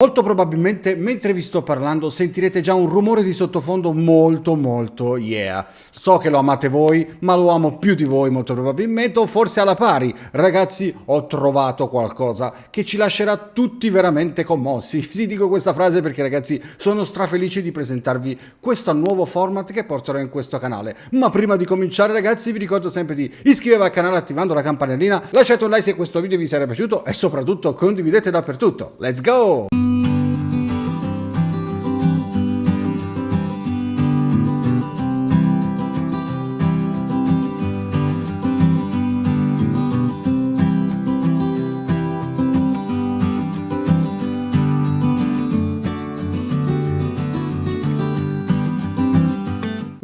Molto probabilmente mentre vi sto parlando sentirete già un rumore di sottofondo molto yeah. So che lo amate voi, ma lo amo più di voi molto probabilmente, o forse alla pari. Ragazzi, ho trovato qualcosa che ci lascerà tutti veramente commossi. Sì, dico questa frase perché ragazzi sono strafelice di presentarvi questo nuovo format che porterò in questo canale. Ma prima di cominciare ragazzi vi ricordo sempre di iscrivervi al canale attivando la campanellina, lasciate un like se questo video vi sarà piaciuto e soprattutto condividete dappertutto. Let's go!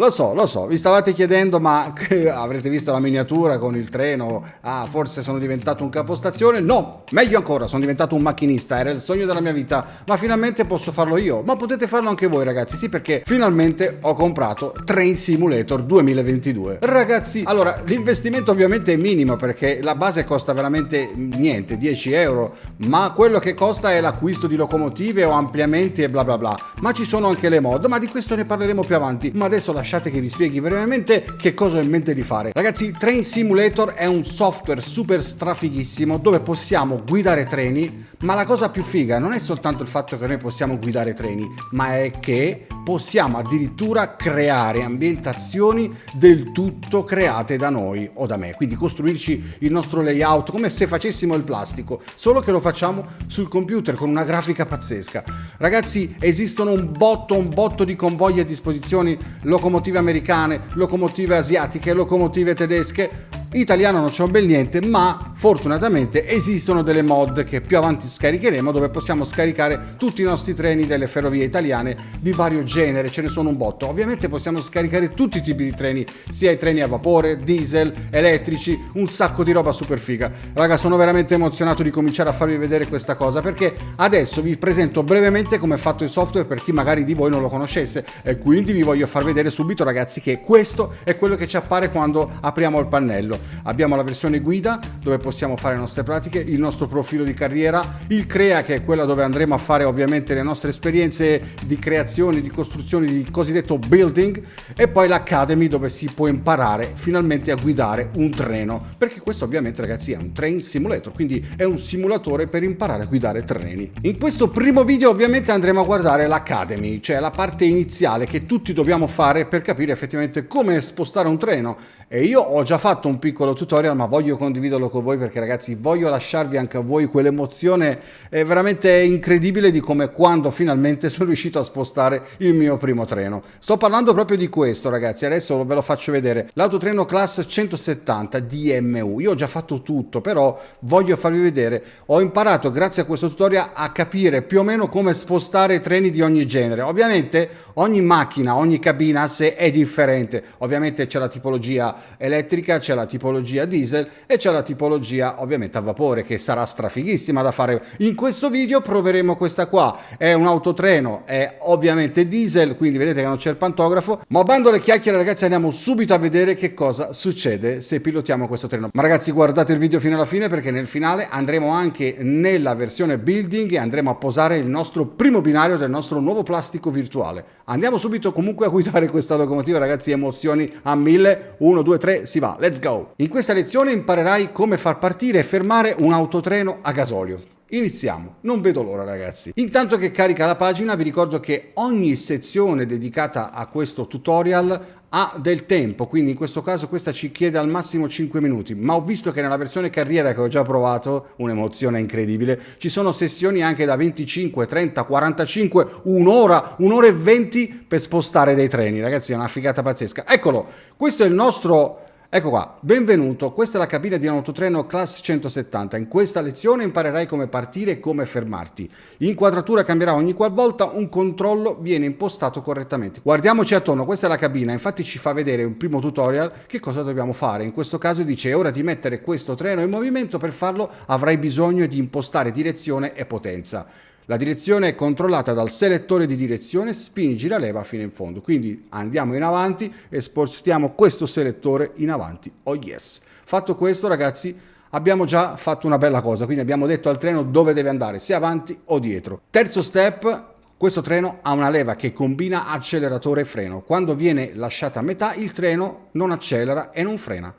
Lo so, vi stavate chiedendo ma avrete visto la miniatura con il treno, forse sono diventato un capostazione? No, meglio ancora, sono diventato un macchinista, era il sogno della mia vita, ma finalmente posso farlo io, ma potete farlo anche voi ragazzi, sì perché finalmente ho comprato Train Simulator 2022. Ragazzi, allora l'investimento ovviamente è minimo perché la base costa veramente niente, 10 euro, ma quello che costa è l'acquisto di locomotive o ampliamenti e bla bla bla, ma ci sono anche le mod, ma di questo ne parleremo più avanti, ma adesso lasciate che vi spieghi brevemente che cosa ho in mente di fare. Ragazzi, Train Simulator è un software super strafighissimo dove possiamo guidare treni, ma la cosa più figa non è soltanto il fatto che noi possiamo guidare treni, ma è che possiamo addirittura creare ambientazioni del tutto create da noi o da me, quindi costruirci il nostro layout come se facessimo il plastico, solo che lo facciamo sul computer con una grafica pazzesca. Ragazzi, esistono un botto di convogli a disposizione, locomotive americane, locomotive asiatiche, locomotive tedesche. Italiano non c'è un bel niente, ma fortunatamente esistono delle mod che più avanti scaricheremo dove possiamo scaricare tutti i nostri treni delle ferrovie italiane di vario genere, ce ne sono un botto. Ovviamente possiamo scaricare tutti i tipi di treni, sia i treni a vapore, diesel, elettrici, un sacco di roba super figa. Raga, sono veramente emozionato di cominciare a farvi vedere questa cosa perché adesso vi presento brevemente come è fatto il software per chi magari di voi non lo conoscesse e quindi vi voglio far vedere subito ragazzi che questo è quello che ci appare quando apriamo il pannello. Abbiamo la versione guida dove possiamo fare le nostre pratiche, il nostro profilo di carriera, il crea che è quella dove andremo a fare ovviamente le nostre esperienze di creazione, di costruzione, di cosiddetto building e poi l'academy dove si può imparare finalmente a guidare un treno, perché questo ovviamente ragazzi è un train simulator, quindi è un simulatore per imparare a guidare treni. In questo primo video ovviamente andremo a guardare l'academy, cioè la parte iniziale che tutti dobbiamo fare per capire effettivamente come spostare un treno. E io ho già fatto un piccolo tutorial ma voglio condividerlo con voi perché ragazzi voglio lasciarvi anche a voi quell'emozione veramente incredibile di come quando finalmente sono riuscito a spostare il mio primo treno. Sto parlando proprio di questo ragazzi, adesso ve lo faccio vedere. L'autotreno Class 170 DMU, io ho già fatto tutto però voglio farvi vedere, ho imparato grazie a questo tutorial a capire più o meno come spostare treni di ogni genere. Ovviamente ogni macchina, ogni cabina a sé è differente, ovviamente c'è la tipologia elettrica, c'è la tipologia diesel e c'è la tipologia ovviamente a vapore che sarà strafighissima da fare. In questo video proveremo questa qua, è un autotreno, è ovviamente diesel, quindi vedete che non c'è il pantografo, ma bando le chiacchiere ragazzi andiamo subito a vedere che cosa succede se pilotiamo questo treno. Ma ragazzi guardate il video fino alla fine perché nel finale andremo anche nella versione building e andremo a posare il nostro primo binario del nostro nuovo plastico virtuale. Andiamo subito comunque a guidare questa locomotiva ragazzi, emozioni a 1000, 1, 2, 3, si va, let's go! In questa lezione imparerai come far partire e fermare un autotreno a gasolio. Iniziamo, non vedo l'ora ragazzi. Intanto che carica la pagina vi ricordo che ogni sezione dedicata a questo tutorial ha del tempo, quindi in questo caso questa ci chiede al massimo 5 minuti, ma ho visto che nella versione carriera che ho già provato, un'emozione incredibile, ci sono sessioni anche da 25, 30, 45, un'ora e 20 per spostare dei treni, ragazzi è una figata pazzesca. Eccolo, questo è il nostro... Ecco qua, benvenuto, questa è la cabina di un autotreno Class 170. In questa lezione imparerai come partire e come fermarti. L'inquadratura cambierà ogni qualvolta un controllo viene impostato correttamente. Guardiamoci attorno, questa è la cabina, infatti ci fa vedere un primo tutorial che cosa dobbiamo fare. In questo caso dice è ora di mettere questo treno in movimento, per farlo avrai bisogno di impostare direzione e potenza. La direzione è controllata dal selettore di direzione, spingi la leva fino in fondo. Quindi andiamo in avanti e spostiamo questo selettore in avanti. Oh yes! Fatto questo, ragazzi, abbiamo già fatto una bella cosa, quindi abbiamo detto al treno dove deve andare, sia avanti o dietro. Terzo step, questo treno ha una leva che combina acceleratore e freno. Quando viene lasciata a metà, il treno non accelera e non frena.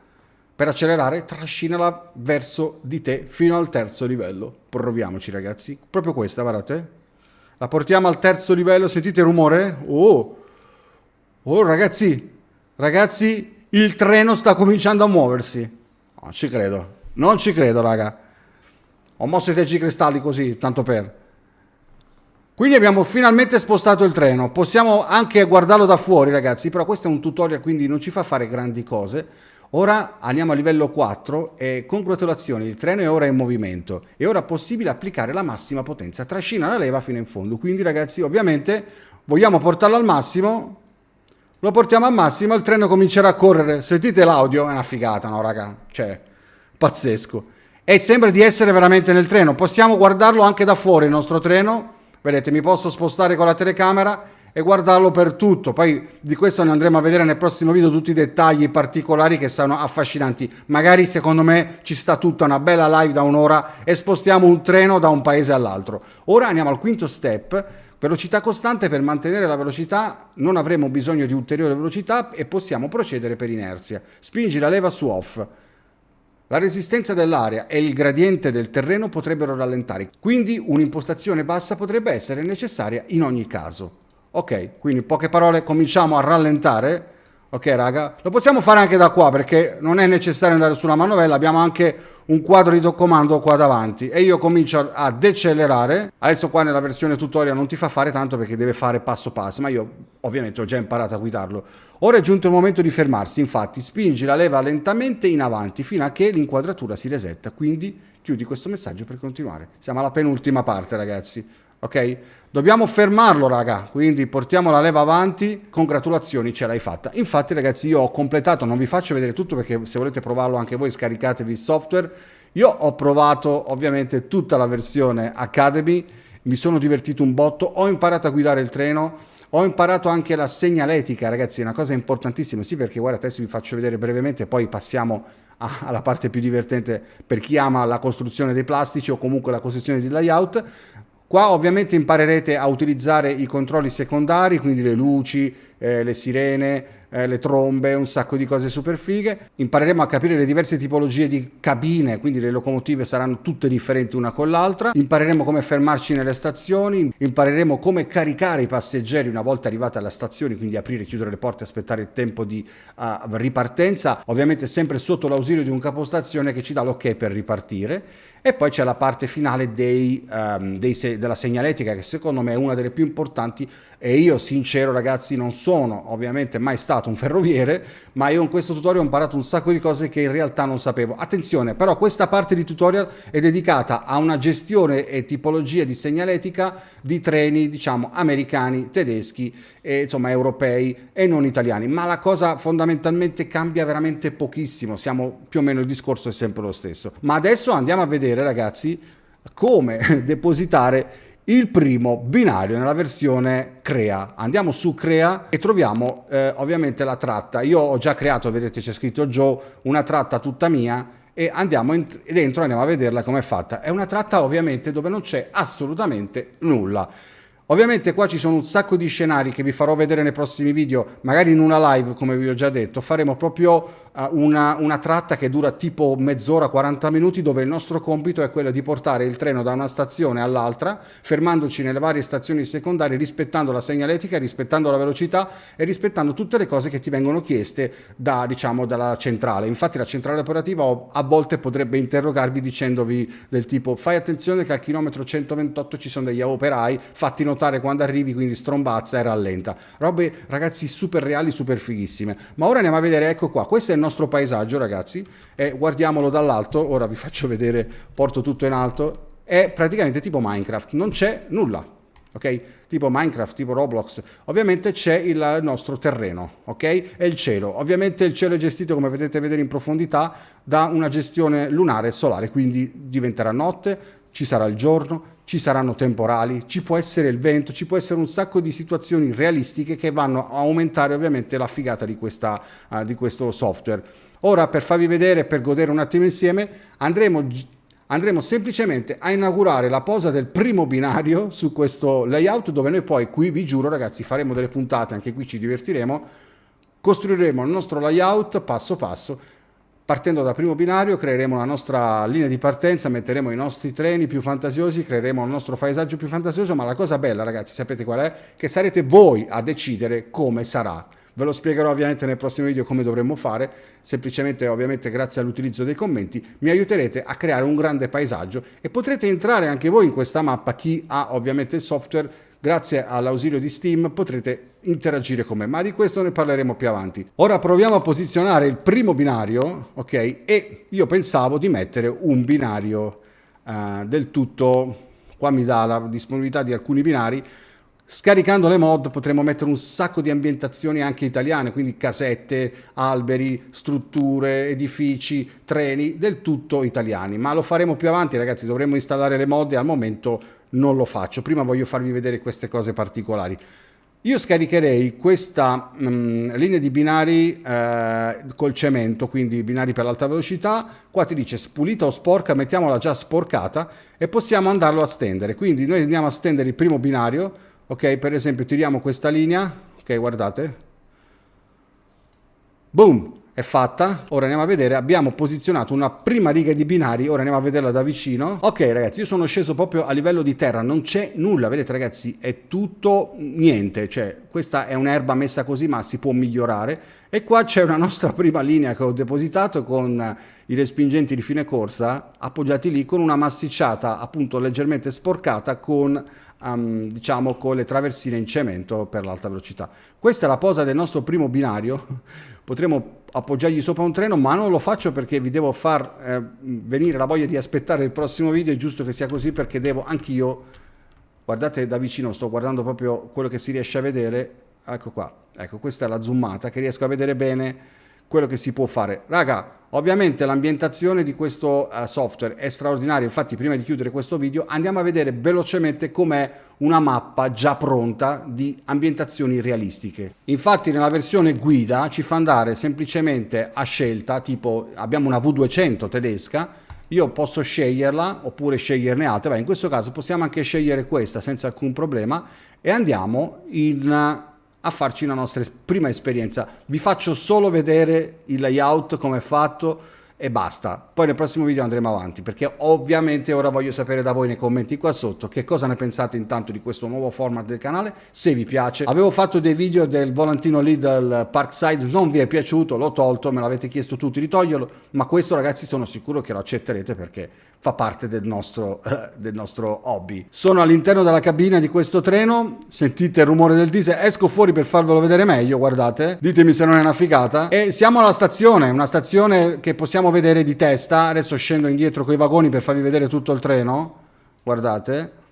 Per accelerare, trascinala verso di te fino al terzo livello. Proviamoci, ragazzi. Proprio questa, guardate. La portiamo al terzo livello, sentite il rumore? Oh, ragazzi, il treno sta cominciando a muoversi. Non ci credo, raga. Ho mosso i tergicristalli così, tanto per. Quindi abbiamo finalmente spostato il treno, possiamo anche guardarlo da fuori, ragazzi, però questo è un tutorial, quindi non ci fa fare grandi cose. Ora andiamo a livello 4 e congratulazioni, il treno è ora in movimento e ora è possibile applicare la massima potenza, trascina la leva fino in fondo. Quindi, ragazzi, ovviamente vogliamo portarlo al massimo, lo portiamo al massimo, il treno comincerà a correre. Sentite l'audio? È una figata, no, raga? Cioè, pazzesco. E sembra di essere veramente nel treno, possiamo guardarlo anche da fuori il nostro treno. Vedete, mi posso spostare con la telecamera e guardarlo per tutto. Poi di questo ne andremo a vedere nel prossimo video tutti i dettagli particolari che sono affascinanti. Magari secondo me ci sta tutta una bella live da un'ora e spostiamo un treno da un paese all'altro. Ora andiamo al quinto step. Velocità costante. Per mantenere la velocità non avremo bisogno di ulteriore velocità e possiamo procedere per inerzia. Spingi la leva su off. La resistenza dell'aria e il gradiente del terreno potrebbero rallentare, quindi un'impostazione bassa potrebbe essere necessaria in ogni caso. Ok, quindi in poche parole cominciamo a rallentare. Ok, raga, lo possiamo fare anche da qua perché non è necessario andare sulla manovella, abbiamo anche un quadro di comando qua davanti e io comincio a decelerare. Adesso qua nella versione tutorial non ti fa fare tanto perché deve fare passo passo, ma io ovviamente ho già imparato a guidarlo. Ora è giunto il momento di fermarsi, infatti spingi la leva lentamente in avanti fino a che l'inquadratura si resetta, quindi chiudi questo messaggio per continuare. Siamo alla penultima parte, ragazzi, ok? Dobbiamo fermarlo, raga, quindi portiamo la leva avanti. Congratulazioni, ce l'hai fatta. Infatti, ragazzi, io ho completato, non vi faccio vedere tutto perché se volete provarlo anche voi scaricatevi il software. Io ho provato ovviamente tutta la versione Academy, mi sono divertito un botto, ho imparato a guidare il treno. Ho imparato anche la segnaletica, ragazzi, è una cosa importantissima. Sì, perché guarda, adesso vi faccio vedere brevemente, poi passiamo alla parte più divertente per chi ama la costruzione dei plastici o comunque la costruzione di layout. Qua ovviamente imparerete a utilizzare i controlli secondari, quindi le luci, le sirene, le trombe, un sacco di cose super fighe. Impareremo a capire le diverse tipologie di cabine, quindi le locomotive saranno tutte differenti una con l'altra. Impareremo come fermarci nelle stazioni, impareremo come caricare i passeggeri una volta arrivati alla stazione, quindi aprire e chiudere le porte, aspettare il tempo di ripartenza, ovviamente sempre sotto l'ausilio di un capostazione che ci dà l'ok per ripartire. E poi c'è la parte finale della segnaletica che secondo me è una delle più importanti e io sincero ragazzi non sono ovviamente mai stato un ferroviere, ma io in questo tutorial ho imparato un sacco di cose che in realtà non sapevo. Attenzione, però questa parte di tutorial è dedicata a una gestione e tipologia di segnaletica di treni diciamo americani, tedeschi e insomma europei e non italiani, ma la cosa fondamentalmente cambia veramente pochissimo, siamo più o meno, il discorso è sempre lo stesso. Ma adesso andiamo a vedere ragazzi come depositare il primo binario nella versione Crea. Andiamo su Crea e troviamo ovviamente la tratta. Io ho già creato, vedete c'è scritto Joe, una tratta tutta mia e andiamo dentro, andiamo a vederla come è fatta. È una tratta ovviamente dove non c'è assolutamente nulla. Ovviamente qua ci sono un sacco di scenari che vi farò vedere nei prossimi video, magari in una live come vi ho già detto, faremo proprio una tratta che dura tipo mezz'ora, 40 minuti, dove il nostro compito è quello di portare il treno da una stazione all'altra, fermandoci nelle varie stazioni secondarie, rispettando la segnaletica, rispettando la velocità e rispettando tutte le cose che ti vengono chieste dalla centrale. Infatti la centrale operativa a volte potrebbe interrogarvi dicendovi del tipo fai attenzione che al chilometro 128 ci sono degli operai, fatti notare quando arrivi, quindi strombazza e rallenta. Robe ragazzi super reali, super fighissime. Ma ora andiamo a vedere, ecco qua, questo è il nostro paesaggio ragazzi e guardiamolo dall'alto. Ora vi faccio vedere, porto tutto in alto, è praticamente tipo Minecraft, non c'è nulla, ok? Tipo Minecraft, tipo Roblox. Ovviamente c'è il nostro terreno, ok? E il cielo. Ovviamente il cielo è gestito, come potete vedere in profondità, da una gestione lunare e solare, quindi diventerà notte, ci sarà il giorno, ci saranno temporali, ci può essere il vento, ci può essere un sacco di situazioni realistiche che vanno a aumentare ovviamente la figata di questo software. Ora, per farvi vedere, per godere un attimo insieme, andremo semplicemente a inaugurare la posa del primo binario su questo layout, dove noi poi qui, vi giuro ragazzi, faremo delle puntate, anche qui ci divertiremo, costruiremo il nostro layout passo passo. Partendo dal primo binario creeremo la nostra linea di partenza, metteremo i nostri treni più fantasiosi, creeremo il nostro paesaggio più fantasioso, ma la cosa bella ragazzi, sapete qual è? Che sarete voi a decidere come sarà. Ve lo spiegherò ovviamente nel prossimo video come dovremmo fare, semplicemente ovviamente grazie all'utilizzo dei commenti mi aiuterete a creare un grande paesaggio e potrete entrare anche voi in questa mappa, chi ha ovviamente il software. Grazie all'ausilio di Steam potrete interagire con me, ma di questo ne parleremo più avanti. Ora proviamo a posizionare il primo binario, ok? E io pensavo di mettere un binario del tutto, qua mi dà la disponibilità di alcuni binari. Scaricando le mod potremo mettere un sacco di ambientazioni anche italiane, quindi casette, alberi, strutture, edifici, treni, del tutto italiani, ma lo faremo più avanti ragazzi, dovremo installare le mod e al momento non lo faccio. Prima voglio farvi vedere queste cose particolari. Io scaricherei questa linea di binari col cemento, quindi binari per l'alta velocità. Qua ti dice spulita o sporca, mettiamola già sporcata e possiamo andarlo a stendere. Quindi noi andiamo a stendere il primo binario, ok? Per esempio tiriamo questa linea, ok, guardate. Boom! È fatta. Ora andiamo a vedere, abbiamo posizionato una prima riga di binari, ora andiamo a vederla da vicino. Ok ragazzi, io sono sceso proprio a livello di terra, non c'è nulla, vedete ragazzi, è tutto niente, cioè questa è un'erba messa così ma si può migliorare e qua c'è una nostra prima linea che ho depositato con i respingenti di fine corsa appoggiati lì con una massicciata appunto leggermente sporcata con diciamo con le traversine in cemento per l'alta velocità. Questa è la posa del nostro primo binario. Potremmo appoggiargli sopra un treno, ma non lo faccio perché vi devo far venire la voglia di aspettare il prossimo video. È giusto che sia così perché devo anch'io, guardate da vicino, sto guardando proprio quello che si riesce a vedere. Ecco qua, ecco, questa è la zoomata che riesco a vedere bene quello che si può fare. Raga, ovviamente l'ambientazione di questo software è straordinaria, infatti prima di chiudere questo video andiamo a vedere velocemente com'è una mappa già pronta di ambientazioni realistiche. Infatti nella versione guida ci fa andare semplicemente a scelta, tipo abbiamo una V200 tedesca, io posso sceglierla oppure sceglierne altre. Beh, in questo caso possiamo anche scegliere questa senza alcun problema e andiamo a farci una nostra prima esperienza. Vi faccio solo vedere il layout come è fatto e basta. Poi nel prossimo video andremo avanti perché ovviamente ora voglio sapere da voi nei commenti qua sotto che cosa ne pensate intanto di questo nuovo format del canale, se vi piace. Avevo fatto dei video del volantino Lidl Parkside, non vi è piaciuto, l'ho tolto, me l'avete chiesto tutti di toglierlo, ma questo ragazzi sono sicuro che lo accetterete perché fa parte del nostro hobby. Sono all'interno della cabina di questo treno, sentite il rumore del diesel, esco fuori per farvelo vedere meglio, guardate, ditemi se non è una figata. E siamo alla stazione, una stazione che possiamo vedere di testa, adesso scendo indietro con i vagoni per farvi vedere tutto il treno, guardate.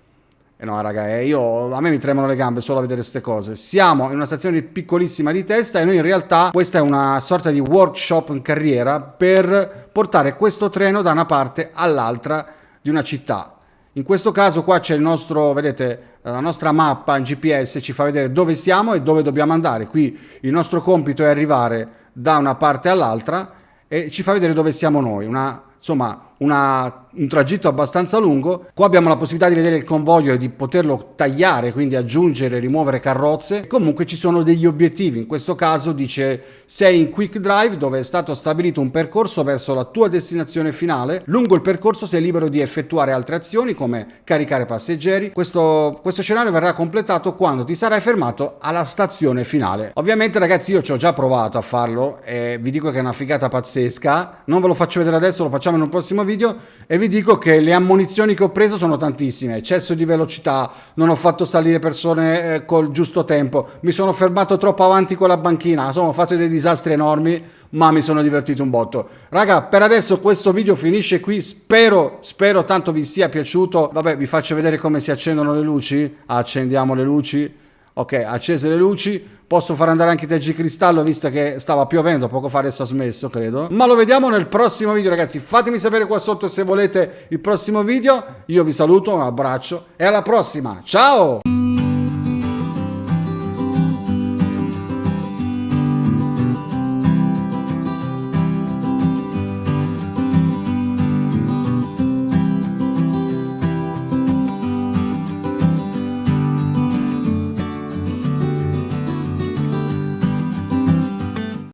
E no raga, a me mi tremano le gambe solo a vedere queste cose. Siamo in una stazione piccolissima di testa e noi in realtà questa è una sorta di workshop in carriera per portare questo treno da una parte all'altra di una città. In questo caso qua c'è il nostro, vedete, la nostra mappa in GPS ci fa vedere dove siamo e dove dobbiamo andare. Qui il nostro compito è arrivare da una parte all'altra e ci fa vedere dove siamo noi. Insomma, un tragitto abbastanza lungo. Qua abbiamo la possibilità di vedere il convoglio e di poterlo tagliare, quindi aggiungere, rimuovere carrozze. Comunque ci sono degli obiettivi, in questo caso dice sei in quick drive dove è stato stabilito un percorso verso la tua destinazione finale. Lungo il percorso sei libero di effettuare altre azioni come caricare passeggeri. Questo scenario verrà completato quando ti sarai fermato alla stazione finale. Ovviamente ragazzi io ci ho già provato a farlo e vi dico che è una figata pazzesca. Non ve lo faccio vedere adesso, lo facciamo in un prossimo video e vi dico che le ammonizioni che ho preso sono tantissime: eccesso di velocità, non ho fatto salire persone col giusto tempo, mi sono fermato troppo avanti con la banchina, ho fatto dei disastri enormi, ma mi sono divertito un botto. Raga, per adesso questo video finisce qui, spero tanto vi sia piaciuto. Vabbè, vi faccio vedere come si accendono le luci. Accendiamo le luci. Ok, accese le luci. Posso far andare anche il tergicristallo visto che stava piovendo, poco fa adesso ha smesso credo. Ma lo vediamo nel prossimo video ragazzi, fatemi sapere qua sotto se volete il prossimo video. Io vi saluto, un abbraccio e alla prossima, ciao!